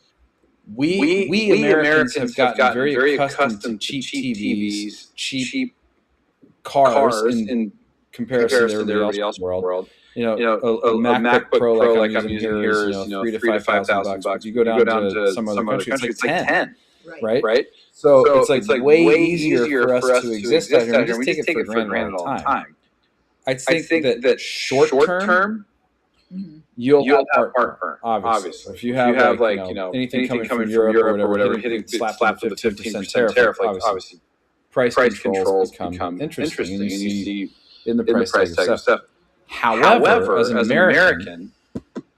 We Americans have gotten very accustomed to cheap TVs, cheap cars in comparison to everybody else in the world. You know, a MacBook Pro like I'm using here is $3,000 to $5,000. But you go down to some other country, it's like 10. Right? So it's like way easier for us to exist out here. We just take it for granted all the time. I think that short term, you'll have heartburn, obviously. If you have like anything coming from Europe or whatever, hitting slapped with a 15% tariff, like obviously price controls become interesting, and you see in the price tag of stuff. However, as an American,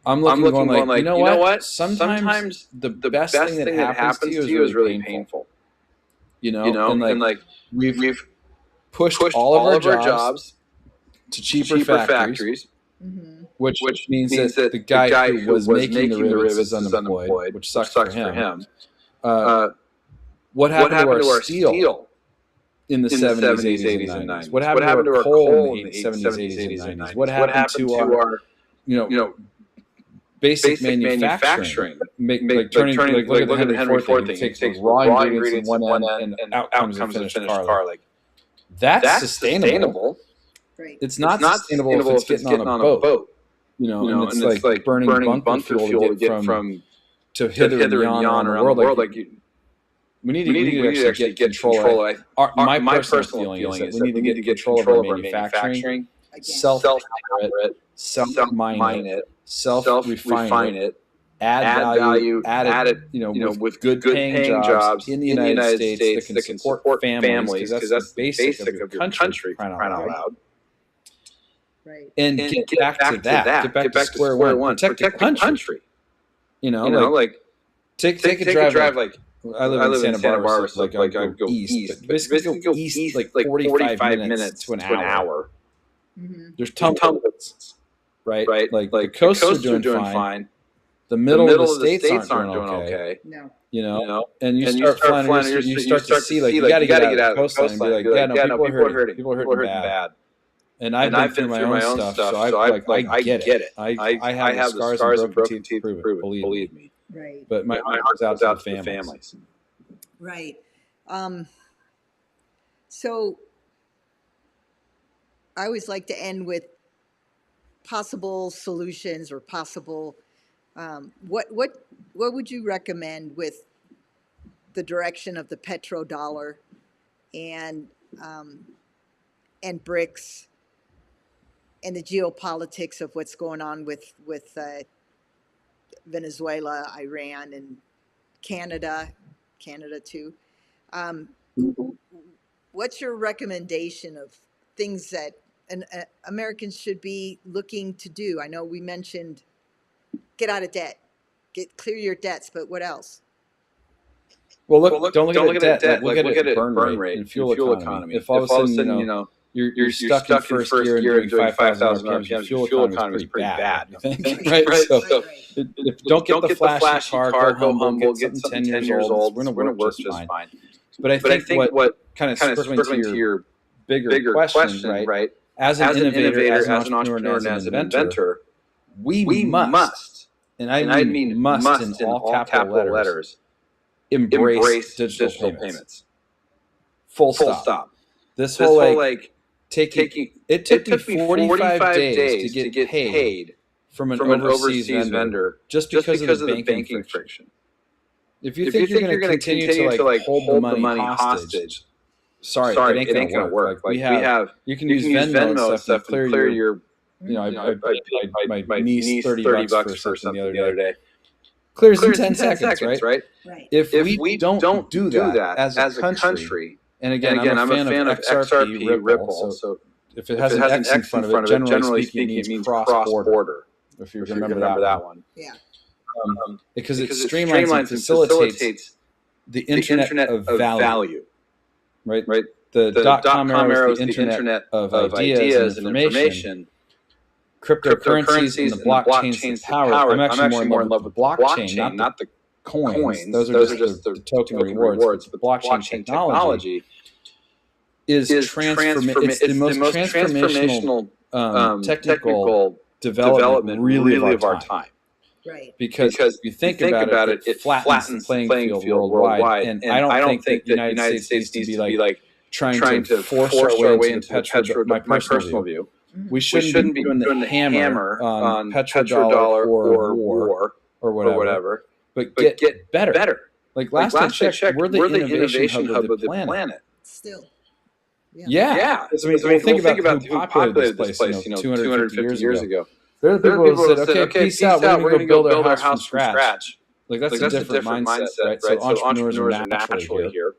I'm looking going like, you know what? Sometimes the best thing that happens to you is really painful. And like we've pushed all of our jobs to cheaper factories, which means that the guy who was making the rivets is unemployed, which sucks for him. What happened to our steel in the 70s, 80s, and 90s? What happened to our coal in the 70s, 80s, and 90s? What happened to our basic manufacturing? Like turning look at the Henry Ford thing. It takes raw ingredients in one end and out comes a finished car. Like that's sustainable. Right. It's not sustainable if it's getting on a boat. And it's like burning bunker fuel to get from to hither and yon around the world. Like we need to actually get control. My personal feeling is that we need to get control of our manufacturing, self-hire it, self-mine it, self-refine it, add value, add it, with good paying jobs in the United States that can support families, because that's the basic of your country, crying out loud. Right. And get back to that. Get back to square one. Protect the country. Like take a drive. Like I live in Santa Barbara, so like I go east. But basically go east like 45 minutes to an hour. Mm-hmm. There's tumbleweeds, right? Like the coasts are doing fine. The middle of the states aren't doing okay. No. And you start flying, and you start to see like you got to get out of the coastline and be like, people are hurting. People are hurting bad. And I've been through my own stuff, so I get it. I have the scars and broken teeth to prove it. Believe me. Right. But my heart goes out to the families. Right. So I always like to end with possible solutions or possible. What would you recommend with the direction of the petro-dollar and BRICS? And the geopolitics of what's going on with Venezuela, Iran, and Canada too. What's your recommendation of things that Americans should be looking to do? I know we mentioned get out of debt, clear your debts, but what else? Well, don't look at debt. Look at burn rate and fuel economy. If all of a sudden, you're stuck in first gear and doing 5,000 RPMs, your fuel economy is pretty bad. You think, right? So don't get the flashy car. Go humble. Get something 10 years old. We're gonna work just fine. But I think what kind of circling to your bigger question, right? As an innovator, as an entrepreneur, and as an inventor, we must, and I mean must in all capital letters, embrace digital payments. Full stop. This whole like it took me 45 days to get paid from an overseas vendor just because of the banking friction. If you think you're going to continue to like hold the money hostage, sorry, it ain't going to work. Like you can use Venmo and stuff and clear your. I paid my niece $30 for something the other day. Clears in 10 seconds, right? If we don't do that as a country. And again, I'm a fan of XRP, Ripple, so if it has an X in front of it, generally speaking, it means cross-border. If you remember that one. Yeah. Because it streamlines and facilitates the internet of value. Right? The dot-com era is the internet of ideas and information. Cryptocurrencies and the blockchain's the power. I'm actually more in love with the blockchain, not the coins. Those are just the token rewards. The blockchain technology is it's the most transformational technical development really of our time. Right. Because if you think about it, it flattens the playing field worldwide. And I don't think the United States needs to be like trying to force our way into my personal view. We shouldn't be doing the hammer on petro-dollar or war or whatever, but get better. Like last I checked, we're the innovation hub of the planet. Still. Yeah. I mean, think about who populated this place, 250 years ago. There are the people who said, okay, peace out, we're going to go build our house from scratch. Like that's a different mindset, right? So entrepreneurs are naturally here.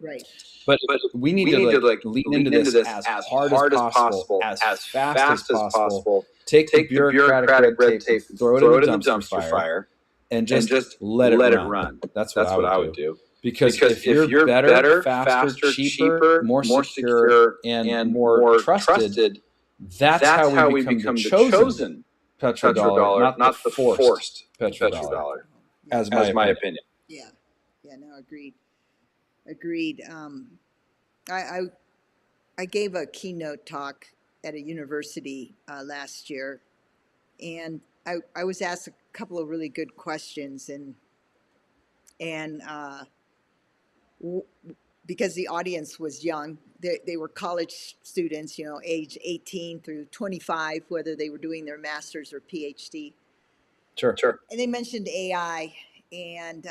Right. But we need to lean into this as hard as possible, as fast as possible. Take the bureaucratic red tape, throw it in the dumpster fire, and just let it run. That's what I would do. Because if you're better, faster, cheaper, more secure, and more trusted, that's how we become the chosen petrodollar, not the forced petrodollar, as my opinion. Yeah, no, agreed. I gave a keynote talk at a university last year, and I was asked a couple of really good questions, and because the audience was young, they were college students, age 18 through 25, whether they were doing their master's or PhD. Sure. And they mentioned AI and,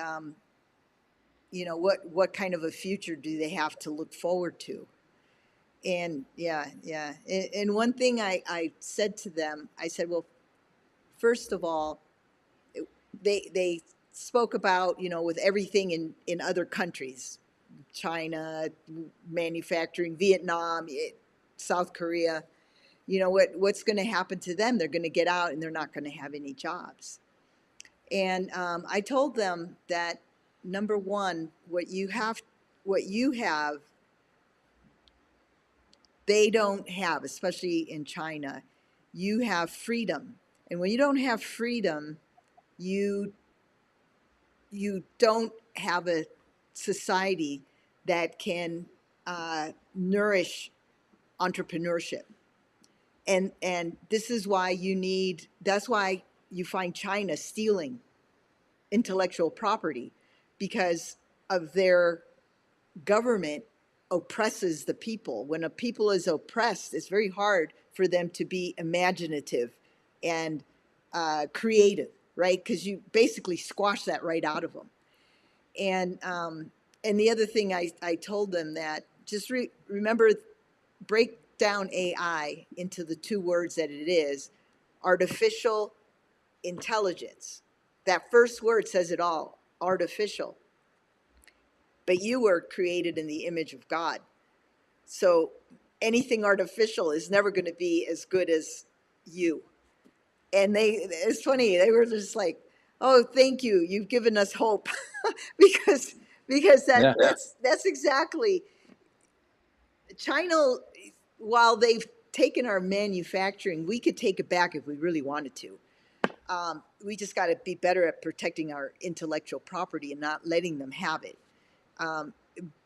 what kind of a future do they have to look forward to? And yeah. And one thing I said to them, I said, well, first of all, they spoke about, with everything in other countries, China, manufacturing, Vietnam, South Korea, what's going to happen to them? They're going to get out and they're not going to have any jobs. And I told them that, number one, what you have, they don't have, especially in China. You have freedom. And when you don't have freedom, you don't have a society that can nourish entrepreneurship. And this is why that's why you find China stealing intellectual property, because of their government oppresses the people. When a people is oppressed, it's very hard for them to be imaginative and creative, right? Because you basically squash that right out of them. And the other thing I told them that just remember, break down AI into the two words that it is: artificial intelligence. That first word says it all, artificial. But you were created in the image of God. So anything artificial is never going to be as good as you. And it's funny, they were just like, oh, thank you, you've given us hope. because that's exactly, China, while they've taken our manufacturing, we could take it back if we really wanted to. We just got to be better at protecting our intellectual property and not letting them have it.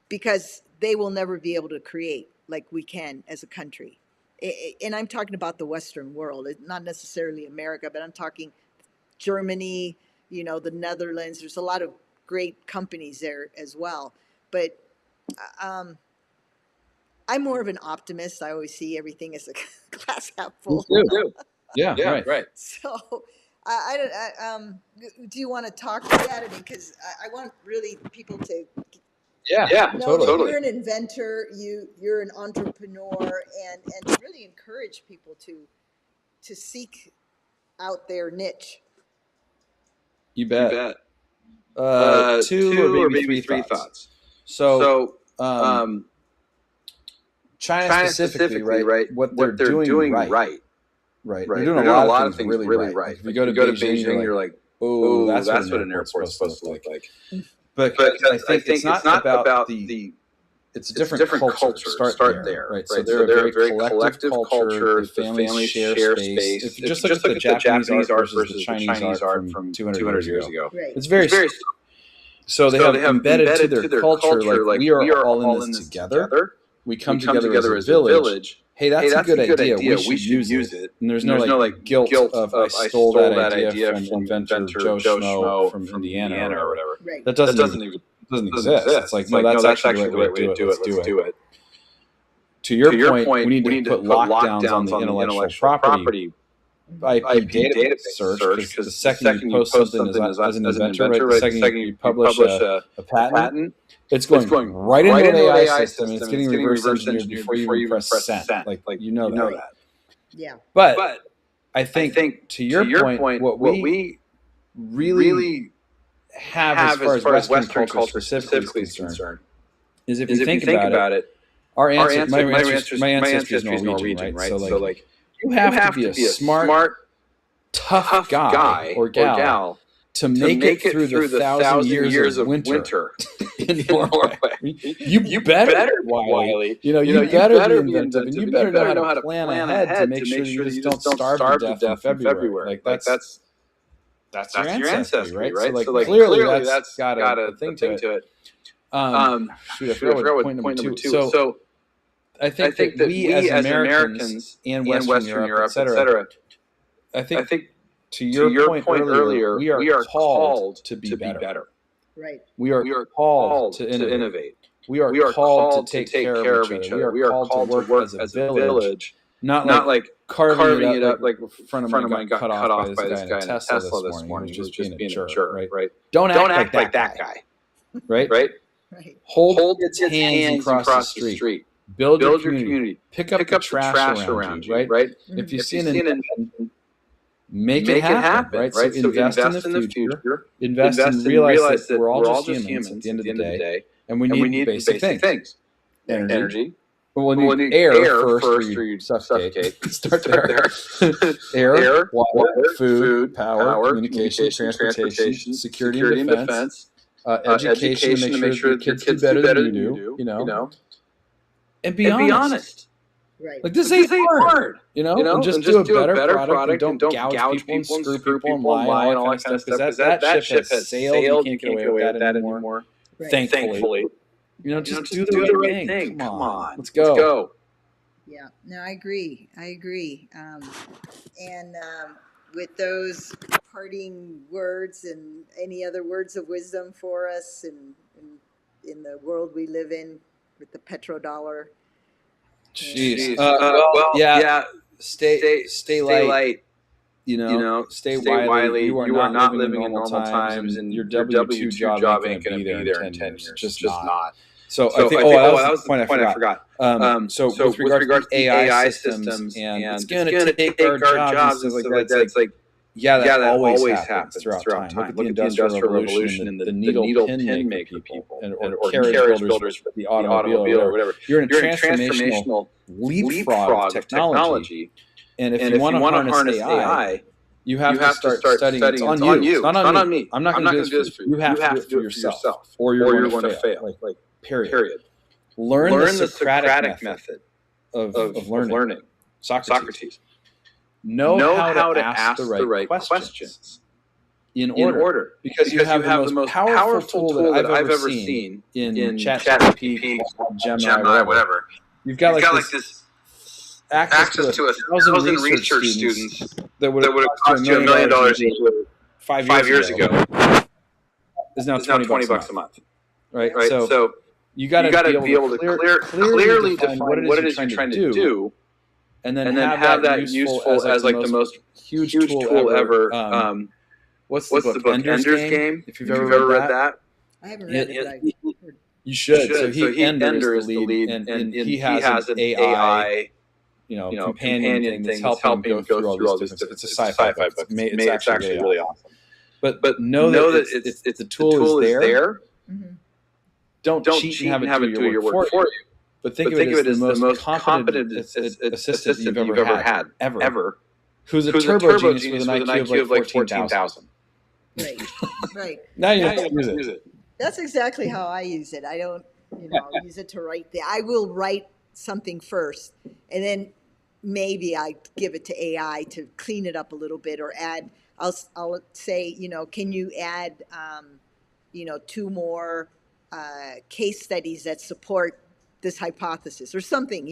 Because they will never be able to create like we can as a country. And I'm talking about the Western world, not necessarily America, but I'm talking Germany, the Netherlands. There's a lot of great companies there as well. But I'm more of an optimist. I always see everything as a glass half full. Yeah, right. So, do you want to talk to that? I mean, because I want really people to totally. You're an inventor, you're an entrepreneur, and to really encourage people to seek out their niche. You bet. Two or maybe three thoughts. So China specifically, right? What they're doing right. Right. They're doing a lot of things really right. Like if you go to Beijing, you're like, oh, that's what an airport's supposed to look like. But I think it's not about it's a different culture. Start there, right? So they're a very collective culture. The families share space. If you just look at the Japanese art versus the Chinese art from 200 years ago, it's very so they have embedded to their culture, like we are all in this together. We come together as a village. Hey, that's a good idea. We should use it. And there's no like guilt of I stole that idea from inventor Joe Schmo from Indiana or whatever. Right. That doesn't exist. It's like, no, that's actually the right way to do it. Let's do it. To your point, we need to put lockdowns on the intellectual property IP data search, because the second you post something as an inventor, right, the second you publish a patent, it's going right into an AI system, and it's getting reverse engineered before you even press send. Like you know that. Yeah. But I think to your point, what we really have as far as Western culture specifically is concerned is if you think about it, my ancestry is Norwegian, right? So like you have to be a smart, tough guy or gal to make it through the 1,000 years of winter in Norway. You better, Wiley. You better be inventive, and you better know how to plan ahead to make sure you just don't starve to death in February. Like that's your ancestry, right? So like clearly that's got a thing to it. I forgot what point number two. So I think that we as Americans and Western Europe, et cetera, I think to your point earlier, we are called to be better. Right. We are called to innovate. We are called to take care of each other. We are called to work as a village, not like carving it up. Like a friend of mine got cut off by this guy in Tesla this morning. He was just being a jerk, right? Don't act like that guy, right? Hold its hands across the street. Build your community. Pick up the trash around you, right? If you see an invention, make it happen, right? So invest in the future. Invest and realize that we're all just humans at the end of the day, and we need basic things. Energy. Well, we need air first or you suffocate. Start there. Air, water, food, power, communication, transportation, security and defense, education to make sure that your kids do better than you do, and be honest. Right. Like this ain't hard, and just do a better product and don't gouge people and screw people and lie and all that kind of stuff, because that ship has sailed. You can't get away with that anymore. Right. Thankfully. Just do the right thing. Come on. Let's go. Yeah. No, I agree. With those parting words and any other words of wisdom for us in the world we live in with the petro-dollar. Jeez. Stay light. Stay wily. You are not living in normal times, and your W-2 job ain't going to be there in 10 years. Just not. So I think that was the point I forgot. So with regard to AI systems, and it's going to take our jobs and stuff like that, it's like, that always happens throughout time. Look at the Industrial Revolution and the needle pin maker people, or carriage builders for the automobile or whatever. You're in a transformational leapfrog technology. And if you want to harness AI, you have to start studying. It's on you. It's not on me. I'm not going to do this for you. You have to do it for yourself, or you're going to fail. Like period. Learn the Socratic method of learning. Socrates. Know how to ask the right questions in order. Because you have the most powerful tool that I've ever seen in ChatGPT, Gemini, whatever. You've got like this access to 1,000 research students that would have cost you $1 million 5 years ago. Is now $20 a month. Right? So you got to be able to clearly define what it is you're trying to do. And then have that useful as like the most huge tool ever. What's the book? Ender's Game? If you've ever read that. I haven't read it. You should. So Ender is the lead, and he has an AI, companion thing that's helping him go through all this stuff. It's a sci-fi book. It's actually really awesome. But know that the tool is there. Mm-hmm. Don't cheat and have it do your work for you. But think of it as the most competent assistant you've ever had, ever. Who's a turbo genius with an IQ of like 14,000. Right. Now you have to use it. That's exactly how I use it. I don't, use it to write I will write something first, and then maybe I give it to AI to clean it up a little bit or add. I'll say, can you add, 2 more case studies that support this hypothesis or something,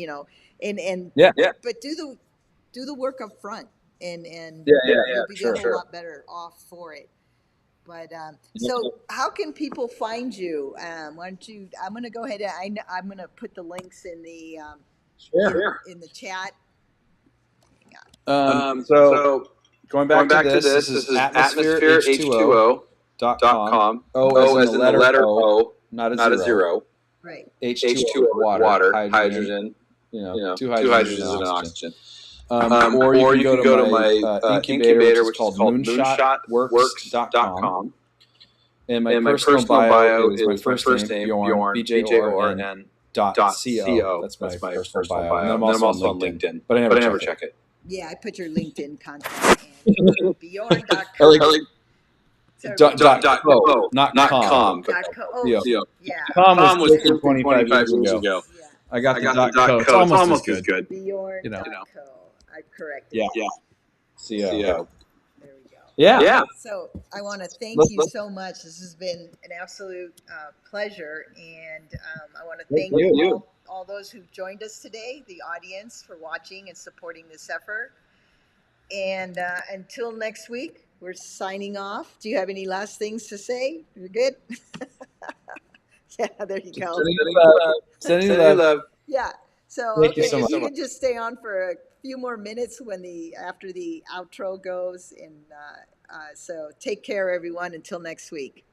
and but do the work up front, and you'll be a whole lot better off for it. But so how can people find you? Why don't you? I'm going to go ahead and I'm going to put the links in the in the chat. So going back to this is atmosphereh2o.com. O as in the letter O, not a zero. Right. H2O, water, hydrogen, two hydrogens and an oxygen. Or you can go to my incubator, which is called moonshotworks.com. And my personal bio is my first name, Bjorn, BJORN, .co. That's my personal bio. And then I'm also on LinkedIn, but I never check it. Yeah, I put your LinkedIn contact in. Bjorn.com. .co, not com. Oh, yeah. Com was 25 years ago. Yeah. I got the .co. It's almost as good. Bjorn.co. I corrected. Yeah. CO. There we go. Yeah. So I want to thank you so much. This has been an absolute pleasure, and I want to thank all those who joined us today, the audience, for watching and supporting this effort. And until next week, we're signing off. Do you have any last things to say? You're good? Yeah, there you go. Sending love. Yeah. So thank you so much. You can just stay on for a few more minutes after the outro goes. And so take care, everyone. Until next week.